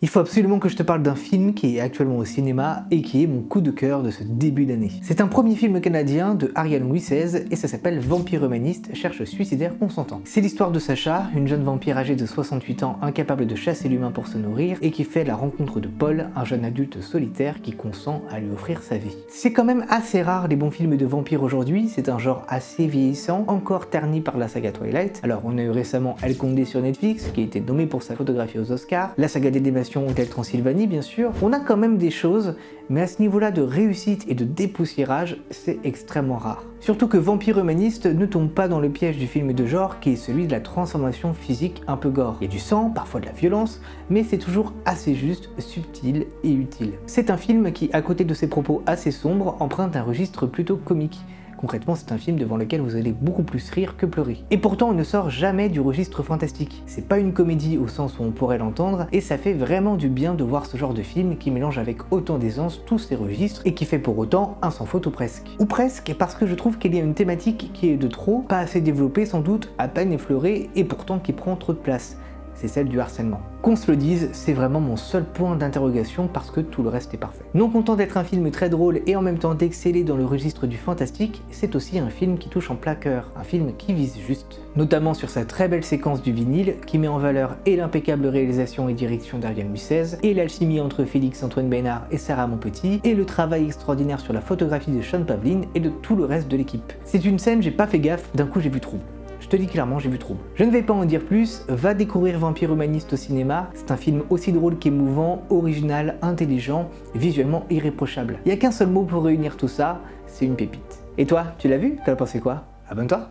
Il faut absolument que je te parle d'un film qui est actuellement au cinéma et qui est mon coup de cœur de ce début d'année. C'est un premier film canadien de Ariane Moïse et ça s'appelle Vampire humaniste, cherche suicidaire consentant. C'est l'histoire de Sacha, une jeune vampire âgée de 68 ans incapable de chasser l'humain pour se nourrir et qui fait la rencontre de Paul, un jeune adulte solitaire qui consent à lui offrir sa vie. C'est quand même assez rare les bons films de vampires aujourd'hui, c'est un genre assez vieillissant, encore terni par la saga Twilight. Alors on a eu récemment El Condé sur Netflix qui a été nommé pour sa photographie aux Oscars, la saga d'animation Hôtel Transylvanie bien sûr. On a quand même des choses, mais à ce niveau-là de réussite et de dépoussiérage, c'est extrêmement rare. Surtout que Vampire humaniste ne tombe pas dans le piège du film de genre qui est celui de la transformation physique un peu gore. Il y a du sang, parfois de la violence, mais c'est toujours assez juste, subtil et utile. C'est un film qui, à côté de ses propos assez sombres, emprunte un registre plutôt comique. Concrètement, c'est un film devant lequel vous allez beaucoup plus rire que pleurer. Et pourtant, on ne sort jamais du registre fantastique. C'est pas une comédie au sens où on pourrait l'entendre, et ça fait vraiment du bien de voir ce genre de film qui mélange avec autant d'aisance tous ces registres et qui fait pour autant un sans faute ou presque. Ou presque, parce que je trouve qu'il y a une thématique qui est de trop, pas assez développée sans doute, à peine effleurée, et pourtant qui prend trop de place. C'est celle du harcèlement. Qu'on se le dise, c'est vraiment mon seul point d'interrogation parce que tout le reste est parfait. Non content d'être un film très drôle et en même temps d'exceller dans le registre du fantastique, c'est aussi un film qui touche en plein cœur, un film qui vise juste. Notamment sur sa très belle séquence du vinyle, qui met en valeur et l'impeccable réalisation et direction d'Ariane Moïse, et l'alchimie entre Félix-Antoine Bénard et Sarah Monpetit, et le travail extraordinaire sur la photographie de Sean Pavlin et de tout le reste de l'équipe. C'est une scène, j'ai pas fait gaffe, d'un coup j'ai vu trouble. Je te dis clairement, j'ai vu trouble. Je ne vais pas en dire plus, va découvrir Vampire humaniste au cinéma, c'est un film aussi drôle qu'émouvant, original, intelligent, visuellement irréprochable. Il n'y a qu'un seul mot pour réunir tout ça, c'est une pépite. Et toi, tu l'as vu? T'en as pensé quoi? Abonne-toi!